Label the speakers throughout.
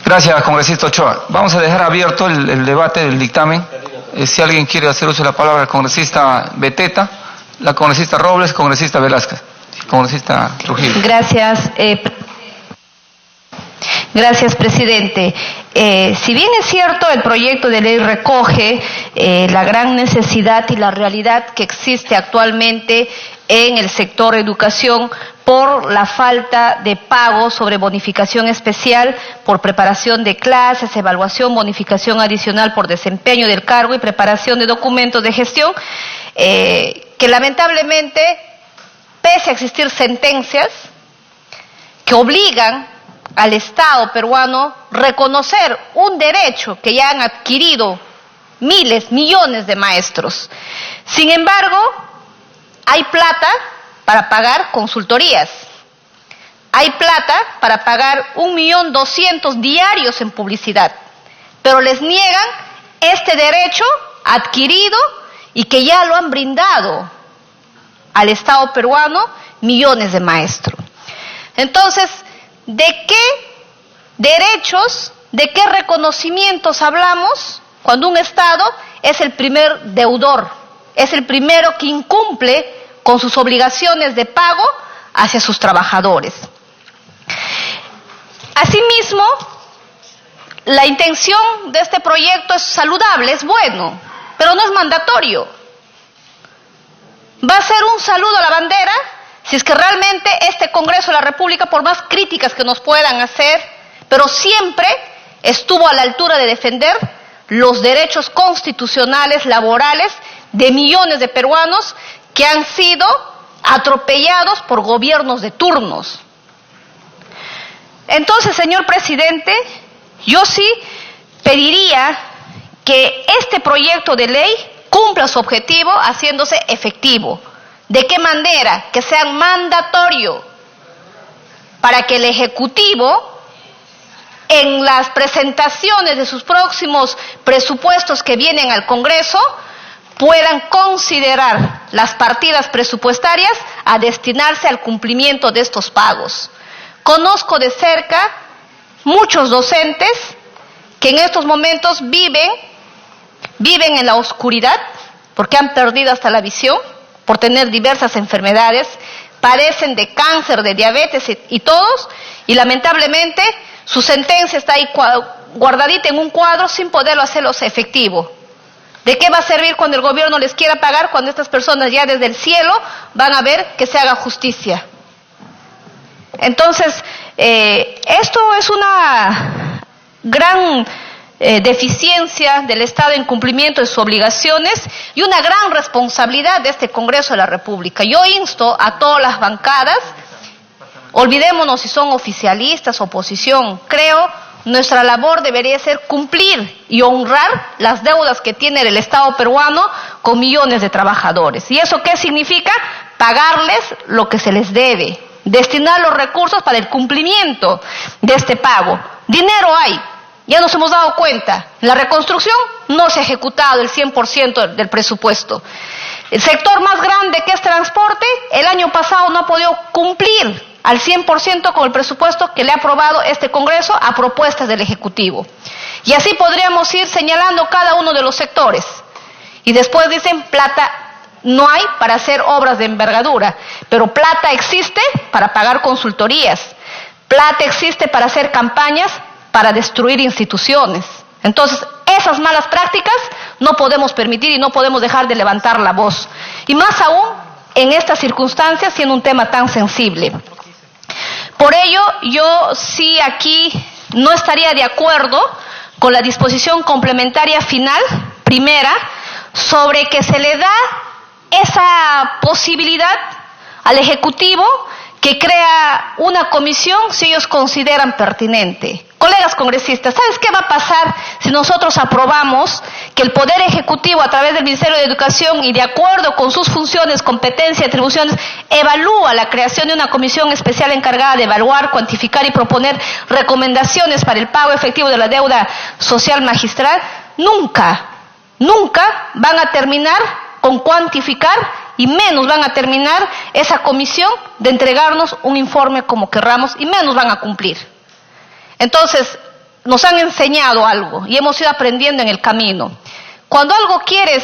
Speaker 1: Gracias, congresista Ochoa. Vamos a dejar abierto el debate del dictamen. Si alguien quiere hacer uso de la palabra, el congresista Beteta, la congresista Robles, el congresista Velázquez, el congresista Trujillo.
Speaker 2: Gracias. Gracias, presidente. Si bien es cierto, el proyecto de ley recoge la gran necesidad y la realidad que existe actualmente en el sector educación por la falta de pago sobre bonificación especial por preparación de clases, evaluación, bonificación adicional por desempeño del cargo y preparación de documentos de gestión, que lamentablemente, pese a existir sentencias que obligan al Estado peruano reconocer un derecho que ya han adquirido miles, millones de maestros. Sin embargo, hay plata para pagar consultorías, hay plata para pagar 1.200.000 diarios en publicidad, pero les niegan este derecho adquirido y que ya lo han brindado al Estado peruano millones de maestros. Entonces, ¿de qué derechos, de qué reconocimientos hablamos cuando un Estado es el primer deudor, es el primero que incumple con sus obligaciones de pago hacia sus trabajadores? Asimismo, la intención de este proyecto es saludable, es bueno, pero no es mandatorio. Va a ser un saludo a la bandera si es que realmente este Congreso de la República, por más críticas que nos puedan hacer, pero siempre estuvo a la altura de defender los derechos constitucionales, laborales, de millones de peruanos que han sido atropellados por gobiernos de turnos. Entonces, señor presidente, yo sí pediría que este proyecto de ley cumpla su objetivo haciéndose efectivo. ¿De qué manera? Que sea mandatorio para que el Ejecutivo, en las presentaciones de sus próximos presupuestos que vienen al Congreso, puedan considerar las partidas presupuestarias a destinarse al cumplimiento de estos pagos. Conozco de cerca muchos docentes que en estos momentos viven en la oscuridad porque han perdido hasta la visión, por tener diversas enfermedades, padecen de cáncer, de diabetes y todos, y lamentablemente su sentencia está ahí guardadita en un cuadro sin poderlo hacerlos efectivo. ¿De qué va a servir cuando el gobierno les quiera pagar, cuando estas personas ya desde el cielo van a ver que se haga justicia? Entonces, esto es una gran deficiencia del Estado en cumplimiento de sus obligaciones y una gran responsabilidad de este Congreso de la República. Yo insto a todas las bancadas, olvidémonos si son oficialistas, oposición, creo nuestra labor debería ser cumplir y honrar las deudas que tiene el Estado peruano con millones de trabajadores. ¿Y eso qué significa? Pagarles lo que se les debe, destinar los recursos para el cumplimiento de este pago. Dinero hay. Ya nos hemos dado cuenta, la reconstrucción no se ha ejecutado el 100% del presupuesto. El sector más grande que es transporte, el año pasado no ha podido cumplir al 100% con el presupuesto que le ha aprobado este Congreso a propuestas del Ejecutivo. Y así podríamos ir señalando cada uno de los sectores. Y después dicen, plata no hay para hacer obras de envergadura, pero plata existe para pagar consultorías, plata existe para hacer campañas, para destruir instituciones. Entonces, esas malas prácticas no podemos permitir y no podemos dejar de levantar la voz. Y más aún en estas circunstancias, siendo un tema tan sensible. Por ello, yo sí aquí no estaría de acuerdo con la disposición complementaria final, primera, sobre que se le da esa posibilidad al Ejecutivo que crea una comisión si ellos consideran pertinente. Colegas congresistas, ¿sabes qué va a pasar si nosotros aprobamos que el Poder Ejecutivo a través del Ministerio de Educación y de acuerdo con sus funciones, competencias y atribuciones evalúa la creación de una comisión especial encargada de evaluar, cuantificar y proponer recomendaciones para el pago efectivo de la deuda social magistral? Nunca van a terminar con cuantificar y menos van a terminar esa comisión de entregarnos un informe como querramos y menos van a cumplir. Entonces, nos han enseñado algo y hemos ido aprendiendo en el camino. Cuando algo quieres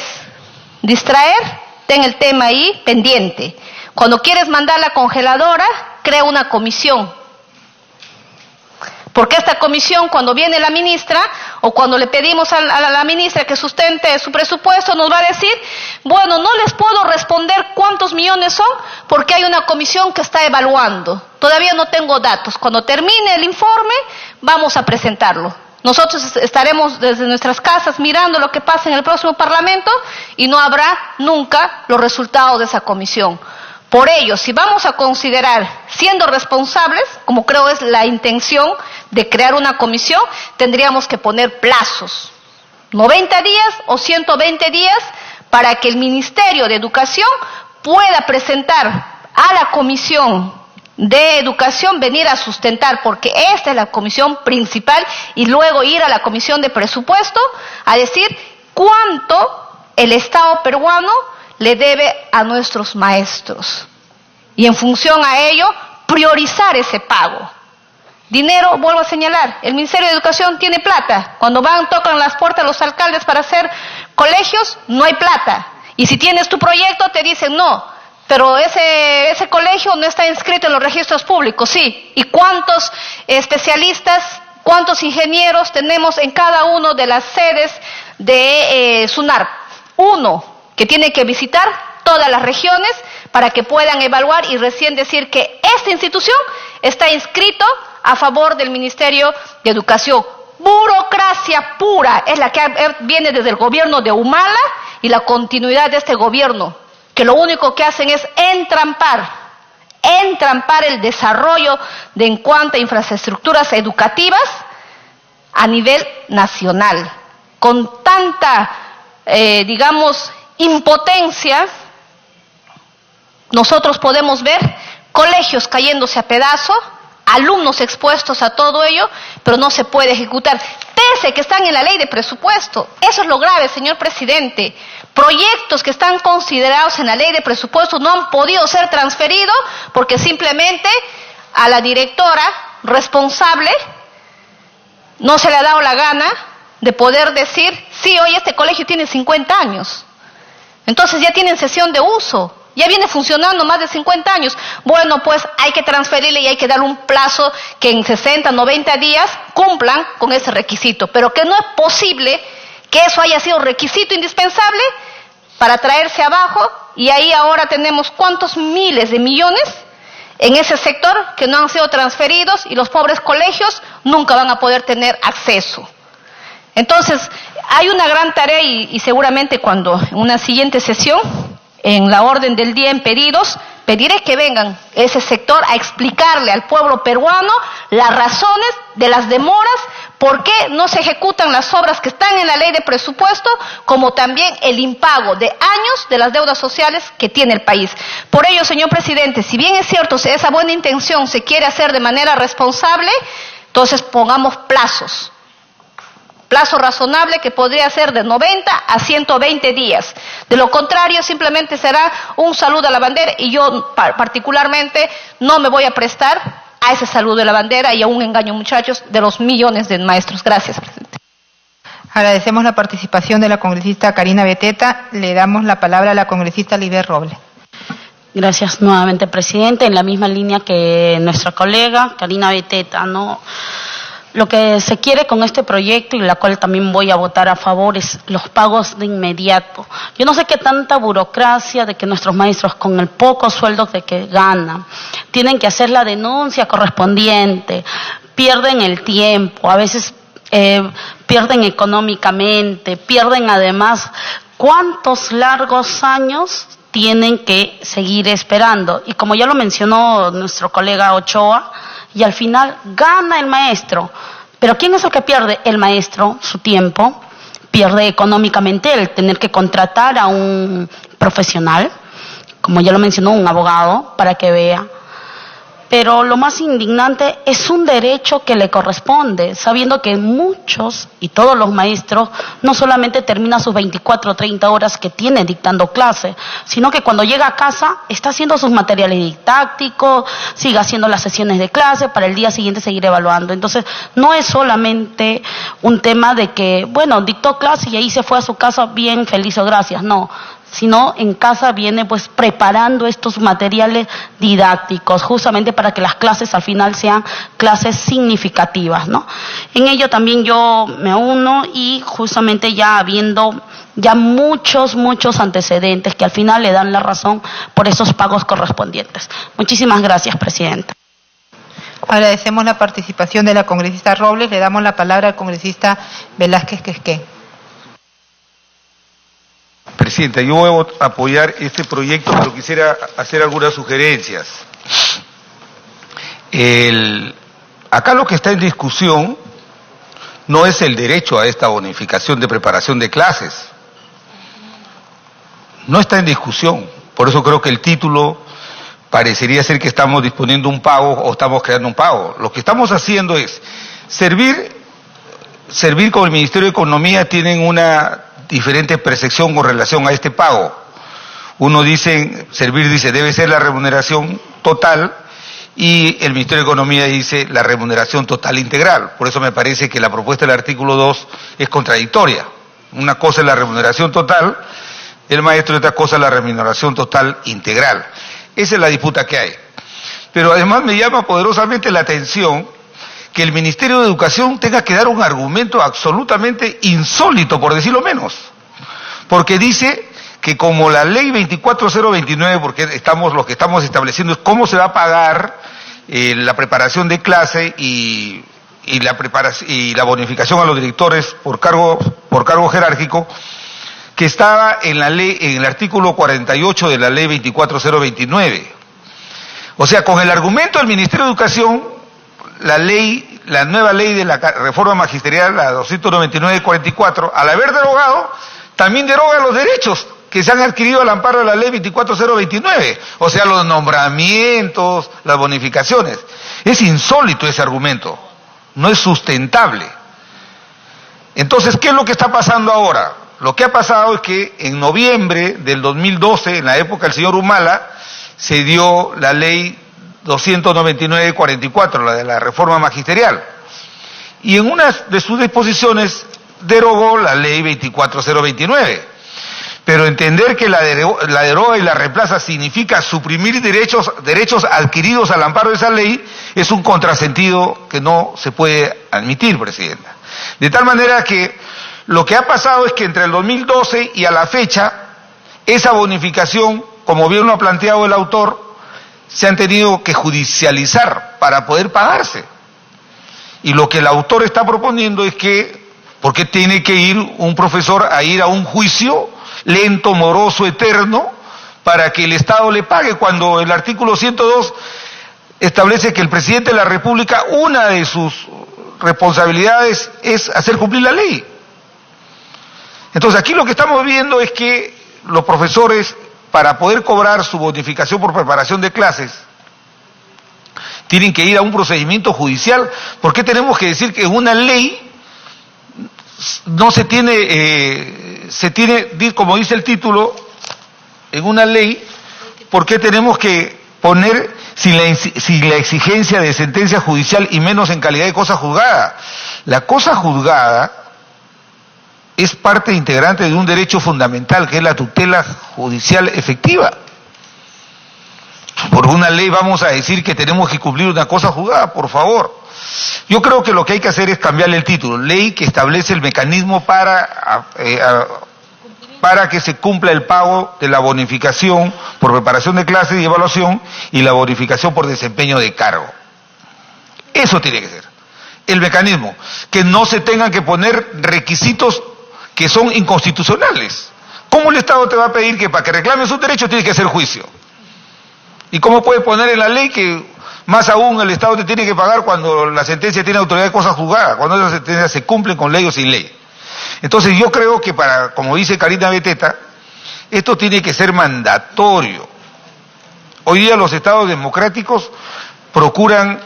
Speaker 2: distraer, ten el tema ahí pendiente. Cuando quieres mandar la congeladora, crea una comisión. Porque esta comisión, cuando viene la ministra, o cuando le pedimos a la ministra que sustente su presupuesto, nos va a decir, bueno, no les puedo responder cuántos millones son, porque hay una comisión que está evaluando. Todavía no tengo datos. Cuando termine el informe, vamos a presentarlo. Nosotros estaremos desde nuestras casas mirando lo que pasa en el próximo Parlamento y no habrá nunca los resultados de esa comisión. Por ello, si vamos a considerar siendo responsables, como creo es la intención de crear una comisión, tendríamos que poner plazos, 90 días o 120 días, para que el Ministerio de Educación pueda presentar a la Comisión de Educación, venir a sustentar, porque esta es la comisión principal, y luego ir a la Comisión de Presupuesto a decir cuánto el Estado peruano le debe a nuestros maestros. Y en función a ello, priorizar ese pago. Dinero, vuelvo a señalar, el Ministerio de Educación tiene plata. Cuando tocan las puertas los alcaldes para hacer colegios, no hay plata. Y si tienes tu proyecto, te dicen no, pero ese colegio no está inscrito en los registros públicos. Sí, ¿y cuántos especialistas, cuántos ingenieros tenemos en cada una de las sedes de SUNARP? Uno, que tiene que visitar todas las regiones para que puedan evaluar y recién decir que esta institución está inscrito a favor del Ministerio de Educación. Burocracia pura es la que viene desde el gobierno de Humala y la continuidad de este gobierno, que lo único que hacen es entrampar el desarrollo de en cuanto a infraestructuras educativas a nivel nacional. Con tanta, impotencia, nosotros podemos ver colegios cayéndose a pedazos, alumnos expuestos a todo ello, pero no se puede ejecutar, pese que están en la ley de presupuesto. Eso es lo grave, señor presidente. Proyectos que están considerados en la ley de presupuesto no han podido ser transferidos porque simplemente a la directora responsable no se le ha dado la gana de poder decir, sí, hoy este colegio tiene 50 años. Entonces ya tienen cesión de uso, ya viene funcionando más de 50 años. Bueno, pues hay que transferirle y hay que darle un plazo que en 60, 90 días cumplan con ese requisito. Pero que no es posible que eso haya sido requisito indispensable para traerse abajo, y ahí ahora tenemos cuántos miles de millones en ese sector que no han sido transferidos y los pobres colegios nunca van a poder tener acceso. Entonces, hay una gran tarea y seguramente cuando en una siguiente sesión, en la orden del día en pedidos, pediré que vengan ese sector a explicarle al pueblo peruano las razones de las demoras, por qué no se ejecutan las obras que están en la ley de presupuesto, como también el impago de años de las deudas sociales que tiene el país. Por ello, señor presidente, si bien es cierto, si esa buena intención se quiere hacer de manera responsable, entonces pongamos plazos. Plazo razonable que podría ser de 90 a 120 días. De lo contrario, simplemente será un saludo a la bandera, y yo particularmente no me voy a prestar a ese saludo de la bandera y a un engaño, muchachos, de los millones de maestros. Gracias, presidente.
Speaker 3: Agradecemos la participación de la congresista Karina Beteta. Le damos la palabra a la congresista Lisbeth Robles.
Speaker 4: Gracias nuevamente, presidente. En la misma línea que nuestra colega Karina Beteta, ¿no? Lo que se quiere con este proyecto, y la cual también voy a votar a favor, es los pagos de inmediato. Yo no sé qué tanta burocracia de que nuestros maestros, con el poco sueldo de que ganan, tienen que hacer la denuncia correspondiente, pierden el tiempo, a veces pierden económicamente, pierden además cuántos largos años tienen que seguir esperando. Y como ya lo mencionó nuestro colega Ochoa, y al final gana el maestro. Pero ¿quién es el que pierde? El maestro, su tiempo, pierde económicamente el tener que contratar a un profesional, como ya lo mencionó, un abogado, para que vea. Pero lo más indignante es un derecho que le corresponde, sabiendo que muchos y todos los maestros no solamente terminan sus 24 o 30 horas que tienen dictando clase, sino que cuando llega a casa está haciendo sus materiales didácticos, sigue haciendo las sesiones de clase para el día siguiente seguir evaluando. Entonces, no es solamente un tema de que, bueno, dictó clase y ahí se fue a su casa bien feliz o gracias, no. Sino en casa viene pues preparando estos materiales didácticos, justamente para que las clases al final sean clases significativas, ¿no? En ello también yo me uno y justamente ya habiendo ya muchos antecedentes que al final le dan la razón por esos pagos correspondientes. Muchísimas gracias, Presidenta.
Speaker 3: Agradecemos la participación de la congresista Robles. Le damos la palabra al congresista Velázquez Quesqué.
Speaker 5: Presidenta, yo voy a apoyar este proyecto, pero quisiera hacer algunas sugerencias. Acá lo que está en discusión no es el derecho a esta bonificación de preparación de clases. No está en discusión. Por eso creo que el título parecería ser que estamos disponiendo un pago o estamos creando un pago. Lo que estamos haciendo es servir con el Ministerio de Economía. Tienen una diferente percepción con relación a este pago. Uno dice, Servir dice, debe ser la remuneración total, y el Ministerio de Economía dice la remuneración total integral. Por eso me parece que la propuesta del artículo 2 es contradictoria. Una cosa es la remuneración total, el maestro, y otra cosa es la remuneración total integral. Esa es la disputa que hay. Pero además me llama poderosamente la atención que el Ministerio de Educación tenga que dar un argumento absolutamente insólito, por decirlo menos. Porque dice que como la ley 24029, porque lo que estamos estableciendo es cómo se va a pagar la preparación de clase y la bonificación a los directores por cargo jerárquico, que estaba en la ley, en el artículo 48 de la ley 24029. O sea, con el argumento del Ministerio de Educación, la nueva ley de la reforma magisterial, la 299-44, al haber derogado, también deroga los derechos que se han adquirido al amparo de la ley 24029, o sea, los nombramientos, las bonificaciones. Es insólito ese argumento, no es sustentable. Entonces, ¿qué es lo que está pasando ahora? Lo que ha pasado es que en noviembre del 2012, en la época del señor Humala, se dio la ley 299-44, la de la reforma magisterial, y en una de sus disposiciones derogó la ley 24029. Pero entender que la deroga y la reemplaza significa suprimir derechos adquiridos al amparo de esa ley es un contrasentido que no se puede admitir, Presidenta. De tal manera que lo que ha pasado es que entre el 2012 y a la fecha, esa bonificación, como bien lo ha planteado el autor, se han tenido que judicializar para poder pagarse. Y lo que el autor está proponiendo es que, ¿por qué tiene que ir un profesor a ir a un juicio lento, moroso, eterno, para que el Estado le pague, cuando el artículo 102 establece que el presidente de la República, una de sus responsabilidades es hacer cumplir la ley? Entonces aquí lo que estamos viendo es que los profesores, para poder cobrar su bonificación por preparación de clases, tienen que ir a un procedimiento judicial. ¿Por qué tenemos que decir que en una ley no se tiene, como dice el título, en una ley, por qué tenemos que poner sin la exigencia de sentencia judicial y menos en calidad de cosa juzgada? La cosa juzgada es parte integrante de un derecho fundamental, que es la tutela judicial efectiva. Por una ley vamos a decir que tenemos que cumplir una cosa juzgada, por favor. Yo creo que lo que hay que hacer es cambiarle el título, ley que establece el mecanismo para que se cumpla el pago de la bonificación por preparación de clases y evaluación y la bonificación por desempeño de cargo. Eso tiene que ser el mecanismo, que no se tengan que poner requisitos que son inconstitucionales. ¿Cómo el Estado te va a pedir que para que reclames un derecho tienes que hacer juicio? ¿Y cómo puedes poner en la ley que más aún el Estado te tiene que pagar cuando la sentencia tiene autoridad de cosa juzgada, cuando esas sentencias se cumplen con ley o sin ley? Entonces yo creo que como dice Karina Beteta, esto tiene que ser mandatorio. Hoy día los estados democráticos procuran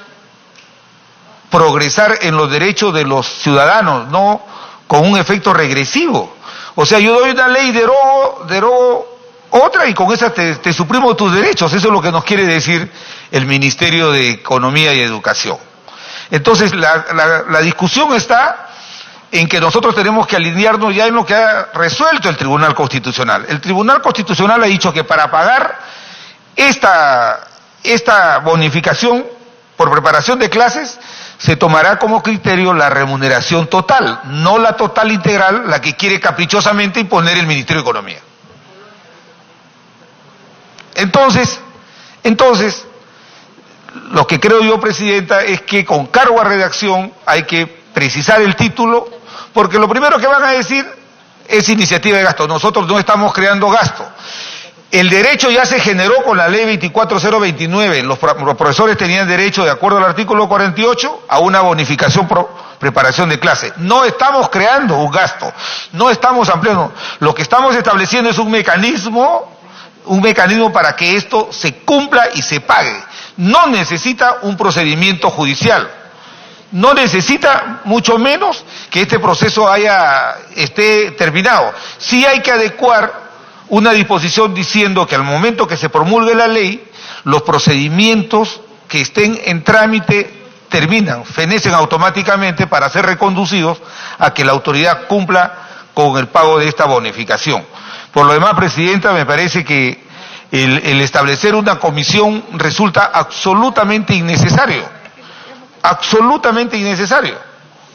Speaker 5: progresar en los derechos de los ciudadanos, no con un efecto regresivo. O sea, yo doy una ley, derogo otra y con esa te suprimo tus derechos. Eso es lo que nos quiere decir el Ministerio de Economía y Educación. Entonces, la discusión está en que nosotros tenemos que alinearnos ya en lo que ha resuelto el Tribunal Constitucional. El Tribunal Constitucional ha dicho que para pagar esta bonificación por preparación de clases se tomará como criterio la remuneración total, no la total integral, la que quiere caprichosamente imponer el Ministerio de Economía. Entonces, lo que creo yo, Presidenta, es que con cargo a redacción hay que precisar el título, porque lo primero que van a decir es iniciativa de gasto. Nosotros no estamos creando gasto. El derecho ya se generó con la ley 24029. Los profesores tenían derecho, de acuerdo al artículo 48, a una bonificación por preparación de clase. No estamos creando un gasto, no estamos ampliando. Lo que estamos estableciendo es un mecanismo para que esto se cumpla y se pague. No necesita un procedimiento judicial. No necesita, mucho menos, que este proceso esté terminado. Sí hay que adecuar una disposición diciendo que al momento que se promulgue la ley, los procedimientos que estén en trámite fenecen automáticamente para ser reconducidos a que la autoridad cumpla con el pago de esta bonificación. Por lo demás, Presidenta, me parece que el establecer una comisión resulta absolutamente innecesario,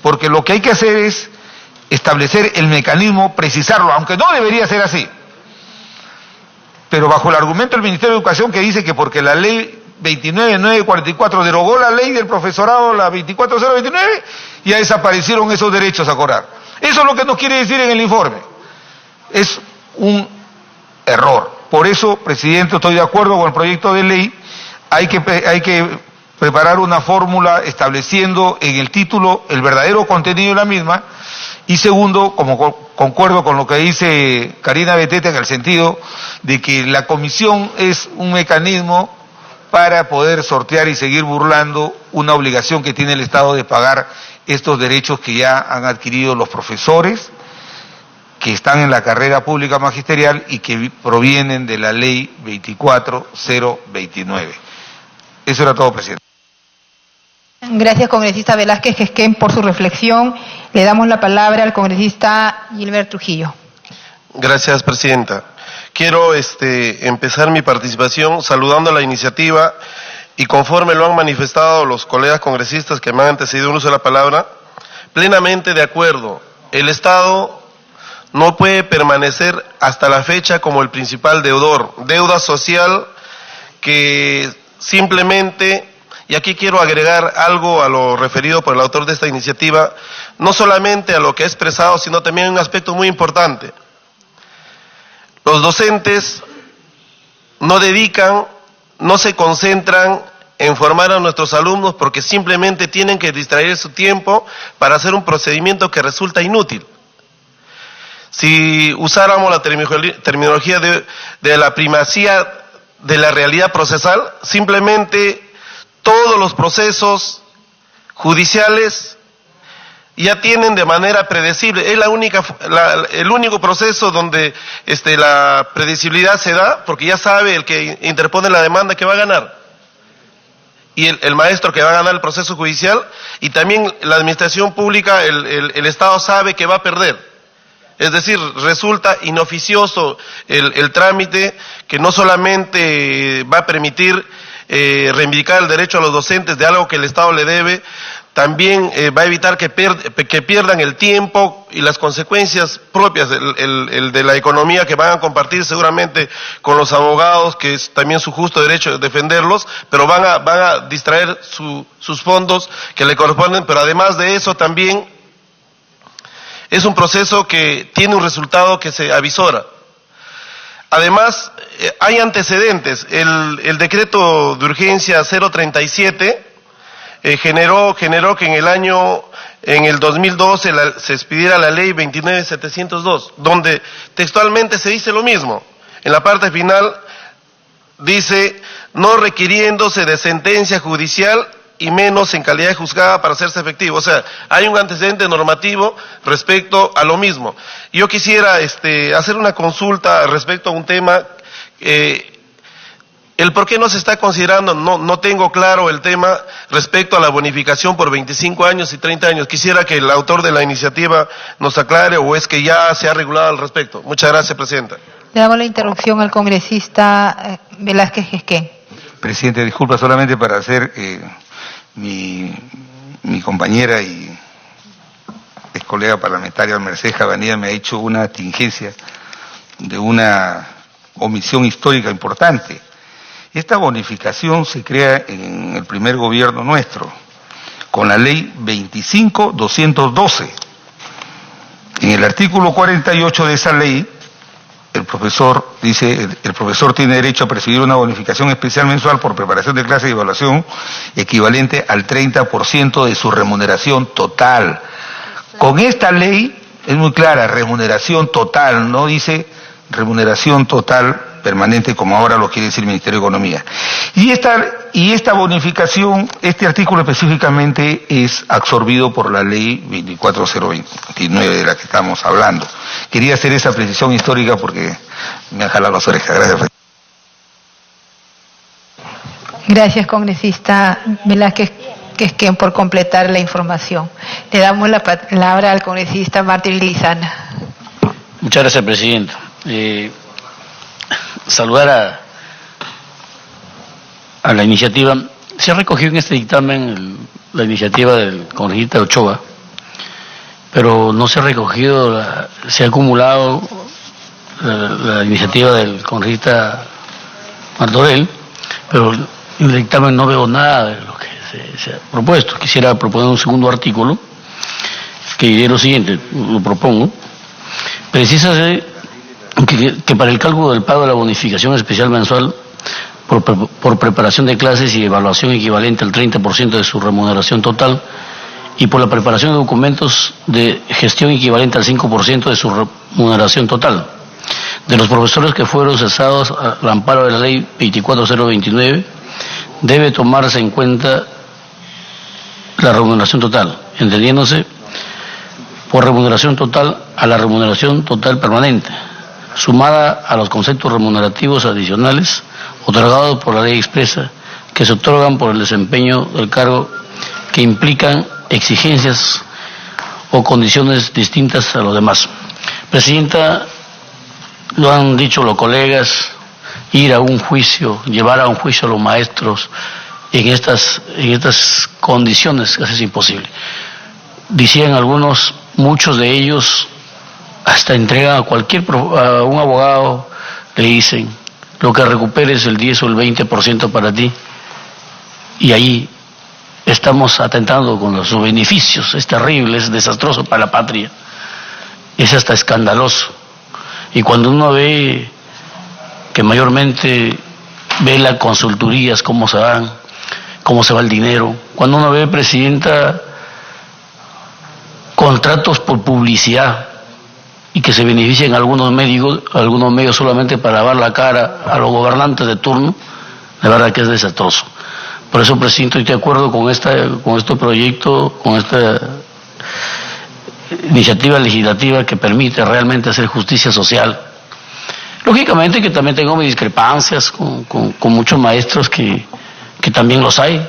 Speaker 5: porque lo que hay que hacer es establecer el mecanismo, precisarlo, aunque no debería ser así. Pero bajo el argumento del Ministerio de Educación que dice que porque la ley 29944 derogó la ley del profesorado, la 24029, ya desaparecieron esos derechos a cobrar. Eso es lo que nos quiere decir en el informe. Es un error. Por eso, Presidente, estoy de acuerdo con el proyecto de ley. Hay que preparar una fórmula estableciendo en el título el verdadero contenido de la misma. Y segundo, como concuerdo con lo que dice Karina Beteta en el sentido de que la comisión es un mecanismo para poder sortear y seguir burlando una obligación que tiene el Estado de pagar estos derechos que ya han adquirido los profesores que están en la carrera pública magisterial y que provienen de la ley 24029. Eso era todo, Presidente.
Speaker 3: Gracias, congresista Velázquez Quesquén, por su reflexión. Le damos la palabra al congresista Gilbert Trujillo.
Speaker 6: Gracias, Presidenta. Quiero empezar mi participación saludando la iniciativa y conforme lo han manifestado los colegas congresistas que me han antecedido en uso de la palabra, plenamente de acuerdo. El Estado no puede permanecer hasta la fecha como el principal deudor, deuda social que simplemente, y aquí quiero agregar algo a lo referido por el autor de esta iniciativa, no solamente a lo que ha expresado, sino también un aspecto muy importante. Los docentes no se concentran en formar a nuestros alumnos porque simplemente tienen que distraer su tiempo para hacer un procedimiento que resulta inútil. Si usáramos la terminología de la primacía de la realidad procesal, simplemente todos los procesos judiciales ya tienen de manera predecible. Es el único proceso donde la predecibilidad se da, porque ya sabe el que interpone la demanda que va a ganar. Y el maestro que va a ganar el proceso judicial, y también la administración pública, el Estado sabe que va a perder. Es decir, resulta inoficioso el trámite que no solamente va a permitir reivindicar el derecho a los docentes de algo que el Estado le debe, también va a evitar que pierdan el tiempo y las consecuencias propias de la economía que van a compartir seguramente con los abogados, que es también su justo derecho de defenderlos, pero van a distraer sus fondos que le corresponden, pero además de eso también es un proceso que tiene un resultado que se avisora. Además, hay antecedentes. El decreto de urgencia 037 generó que en el 2012 se expidiera la ley 29702, donde textualmente se dice lo mismo. En la parte final, dice, no requiriéndose de sentencia judicial y menos en calidad de juzgada para hacerse efectivo. O sea, hay un antecedente normativo respecto a lo mismo. Yo quisiera hacer una consulta respecto a un tema, el por qué no se está considerando, no tengo claro el tema respecto a la bonificación por 25 años y 30 años. Quisiera que el autor de la iniciativa nos aclare o es que ya se ha regulado al respecto. Muchas gracias, Presidenta.
Speaker 3: Le damos la interrupción al congresista Velázquez Gesquén.
Speaker 5: Presidente, disculpa, solamente para hacer mi compañera y ex colega parlamentaria Mercedes Javanía me ha hecho una tingencia de una omisión histórica importante. Esta bonificación se crea en el primer gobierno nuestro, con la ley 25.212. En el artículo 48 de esa ley, el profesor dice, el profesor tiene derecho a percibir una bonificación especial mensual por preparación de clase y evaluación equivalente al 30% de su remuneración total. Con esta ley es muy clara, remuneración total, no dice remuneración total permanente como ahora lo quiere decir el Ministerio de Economía. Y esta bonificación, este artículo específicamente es absorbido por la ley 24029 de la que estamos hablando. Quería hacer esa precisión histórica porque me han jalado las orejas. Gracias.
Speaker 3: Gracias, congresista Velázquez Gesquén, por completar la información. Le damos la palabra al congresista Martín Lizana.
Speaker 7: Muchas gracias, Presidenta. Saludar a la iniciativa. Se ha recogido en este dictamen la iniciativa del congresista Ochoa, pero no se ha recogido, se ha acumulado la iniciativa del congresista Martorell, pero en el dictamen no veo nada de lo que se ha propuesto. Quisiera proponer un segundo artículo que diré lo siguiente, lo propongo. Precísase que para el cálculo del pago de la bonificación especial mensual por preparación de clases y evaluación equivalente al 30% de su remuneración total y por la preparación de documentos de gestión equivalente al 5% de su remuneración total de los profesores que fueron cesados al amparo de la ley 24029, debe tomarse en cuenta la remuneración total, entendiéndose por remuneración total a la remuneración total permanente, sumada a los conceptos remunerativos adicionales otorgados por la ley expresa que se otorgan por el desempeño del cargo que implican exigencias o condiciones distintas a los demás. Presidenta, lo han dicho los colegas, ir a un juicio, llevar a un juicio a los maestros en estas condiciones casi es imposible. Decían algunos, muchos de ellos hasta entregan a un abogado, le dicen, lo que recuperes el 10 o el 20% para ti, y ahí estamos atentando con los beneficios. Es terrible, es desastroso para la patria, es hasta escandaloso. Y cuando uno ve que mayormente ve las consultorías, cómo se van, cómo se va el dinero, cuando uno ve, Presidenta, contratos por publicidad y que se benefician algunos medios solamente para lavar la cara a los gobernantes de turno, la verdad que es desastroso. Por eso, Presidente, estoy de acuerdo con este proyecto, con esta iniciativa legislativa que permite realmente hacer justicia social. Lógicamente que también tengo mis discrepancias con muchos maestros que también los hay,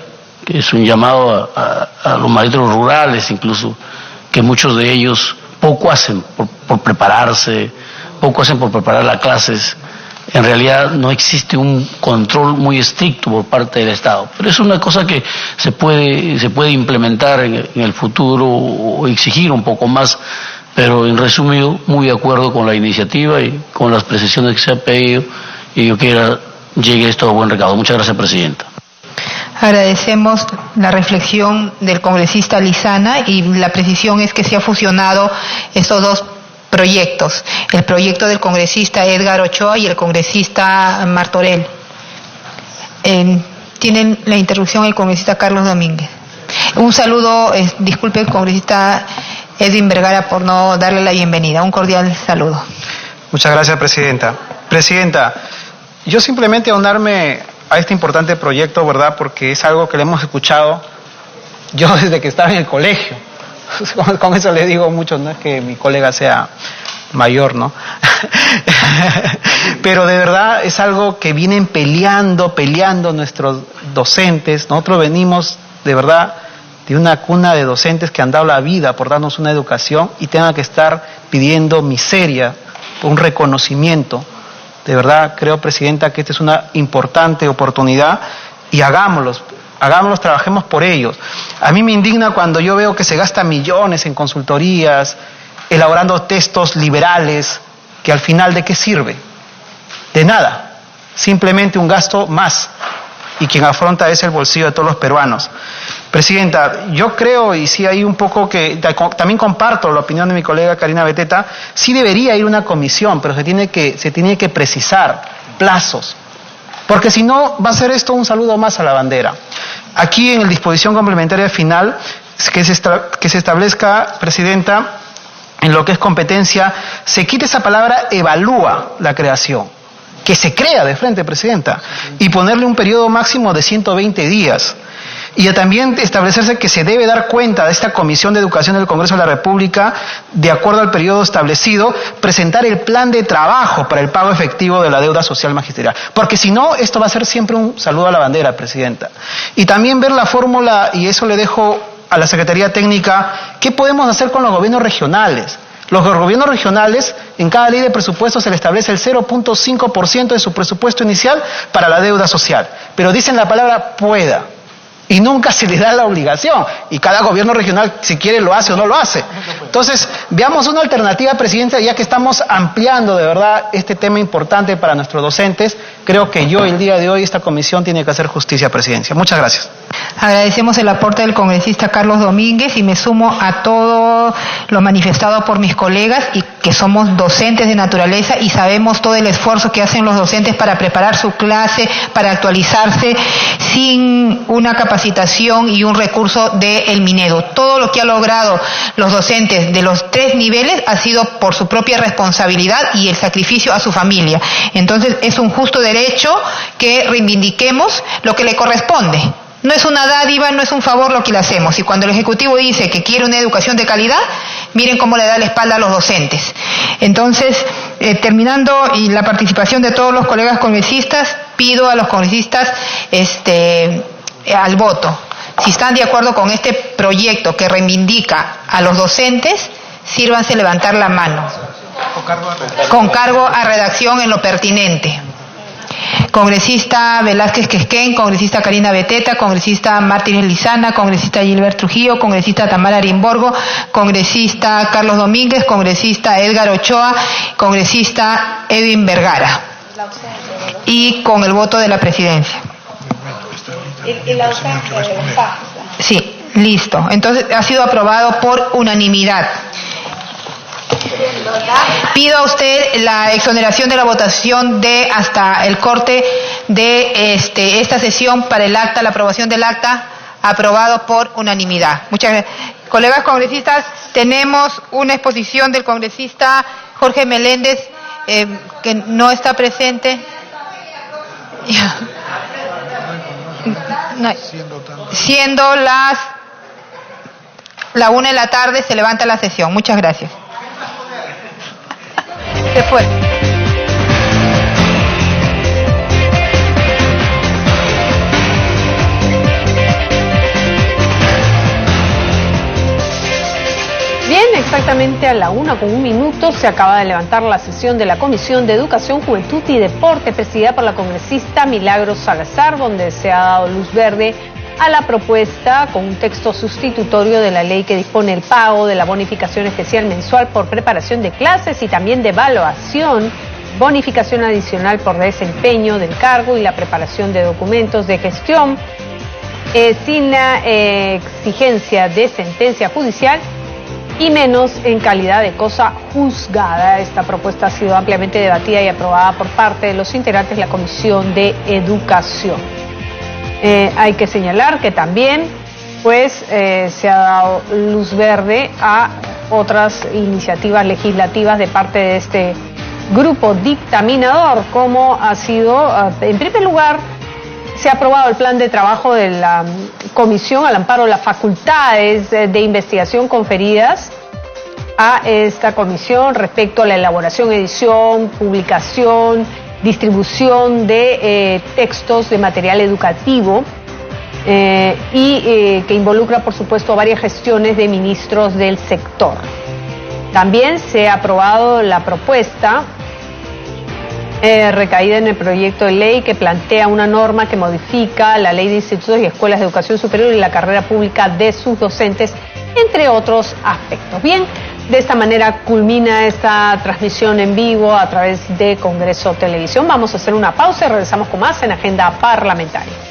Speaker 7: que es un llamado a los maestros rurales incluso, que muchos de ellos poco hacen por prepararse, poco hacen por preparar las clases. En realidad no existe un control muy estricto por parte del Estado, pero es una cosa que se puede implementar en el futuro o exigir un poco más, pero en resumido, muy de acuerdo con la iniciativa y con las precisiones que se ha pedido, y yo quiero llegue esto a buen recaudo. Muchas gracias, Presidenta.
Speaker 3: Agradecemos la reflexión del congresista Lizana, y la precisión es que se ha fusionado estos dos proyectos, el proyecto del congresista Edgar Ochoa y el congresista Martorell. Tienen la interrupción el congresista Carlos Domínguez. Un saludo, disculpe el congresista Edwin Vergara por no darle la bienvenida. Un cordial saludo.
Speaker 8: Muchas gracias, Presidenta. Presidenta, Yo simplemente unirme a este importante proyecto, ¿verdad? Porque es algo que le hemos escuchado yo desde que estaba en el colegio. Con eso le digo mucho, no es que mi colega sea mayor, ¿no? Pero de verdad es algo que vienen peleando nuestros docentes. Nosotros venimos de verdad de una cuna de docentes que han dado la vida por darnos una educación y tengan que estar pidiendo miseria, un reconocimiento. De verdad creo, Presidenta, que esta es una importante oportunidad y hagámoslos, trabajemos por ellos. A mí me indigna cuando yo veo que se gastan millones en consultorías, elaborando textos liberales, que al final ¿de qué sirve? De nada, simplemente un gasto más, y quien afronta es el bolsillo de todos los peruanos. Presidenta, yo creo, y sí hay un poco que, también comparto la opinión de mi colega Karina Beteta, sí debería ir una comisión, pero se tiene que precisar plazos, porque si no va a ser esto un saludo más a la bandera. Aquí en la disposición complementaria final, que se establezca, Presidenta, en lo que es competencia, se quite esa palabra evalúa la creación, que se crea de frente, Presidenta, y ponerle un periodo máximo de 120 días. Y también establecerse que se debe dar cuenta de esta Comisión de Educación del Congreso de la República, de acuerdo al periodo establecido, presentar el plan de trabajo para el pago efectivo de la deuda social magisterial. Porque si no, esto va a ser siempre un saludo a la bandera, Presidenta. Y también ver la fórmula, y eso le dejo a la Secretaría Técnica, ¿qué podemos hacer con los gobiernos regionales? Los gobiernos regionales, en cada ley de presupuesto se le establece el 0.5% de su presupuesto inicial para la deuda social. Pero dicen la palabra pueda. Y nunca se le da la obligación. Y cada gobierno regional, si quiere, lo hace o no lo hace. Entonces, veamos una alternativa, Presidenta, ya que estamos ampliando de verdad este tema importante para nuestros docentes. Creo que el día de hoy, esta comisión tiene que hacer justicia, Presidencia. Muchas gracias.
Speaker 3: Agradecemos el aporte del congresista Carlos Domínguez y me sumo a todo lo manifestado por mis colegas y que somos docentes de naturaleza y sabemos todo el esfuerzo que hacen los docentes para preparar su clase, para actualizarse sin una capacitación y un recurso del Minedu. Todo lo que ha logrado los docentes de los 3 niveles ha sido por su propia responsabilidad y el sacrificio a su familia. Entonces es un justo derecho que reivindiquemos lo que le corresponde. No es una dádiva, no es un favor lo que le hacemos. Y cuando el Ejecutivo dice que quiere una educación de calidad, miren cómo le da la espalda a los docentes. Entonces, terminando y la participación de todos los colegas congresistas, pido a los congresistas al voto. Si están de acuerdo con este proyecto que reivindica a los docentes, sírvanse levantar la mano. Con cargo a redacción en lo pertinente. Congresista Velázquez Quesquén, congresista Karina Beteta, congresista Martínez Lizana, congresista Gilbert Trujillo, congresista Tamara Arimborgo, congresista Carlos Domínguez, congresista Edgar Ochoa, congresista Edwin Vergara. Y con el voto de la presidencia. Sí, listo. Entonces ha sido aprobado por unanimidad. Pido a usted la exoneración de la votación de hasta el corte de esta sesión para el acta, la aprobación del acta, aprobado por unanimidad. Muchas gracias. Colegas congresistas, tenemos una exposición del congresista Jorge Meléndez, que no está presente. No. Siendo la 1 de la tarde, se levanta la sesión. Muchas gracias. Se fue.
Speaker 9: Bien, exactamente a la 1:01 se acaba de levantar la sesión de la Comisión de Educación, Juventud y Deporte, presidida por la congresista Milagros Salazar, donde se ha dado luz verde a la propuesta con un texto sustitutorio de la ley que dispone el pago de la bonificación especial mensual por preparación de clases y también de evaluación, bonificación adicional por desempeño del cargo y la preparación de documentos de gestión sin exigencia de sentencia judicial y menos en calidad de cosa juzgada. Esta propuesta ha sido ampliamente debatida y aprobada por parte de los integrantes de la Comisión de Educación. Hay que señalar que también se ha dado luz verde a otras iniciativas legislativas de parte grupo dictaminador, como ha sido, en primer lugar, se ha aprobado el plan de trabajo de la comisión al amparo de las facultades de investigación conferidas a esta comisión respecto a la elaboración, edición, publicación, distribución de textos de material educativo y que involucra, por supuesto, varias gestiones de ministros del sector. También se ha aprobado la propuesta recaída en el proyecto de ley que plantea una norma que modifica la ley de institutos y escuelas de educación superior y la carrera pública de sus docentes, entre otros aspectos. Bien, de esta manera culmina esta transmisión en vivo a través de Congreso Televisión. Vamos a hacer una pausa y regresamos con más en Agenda Parlamentaria.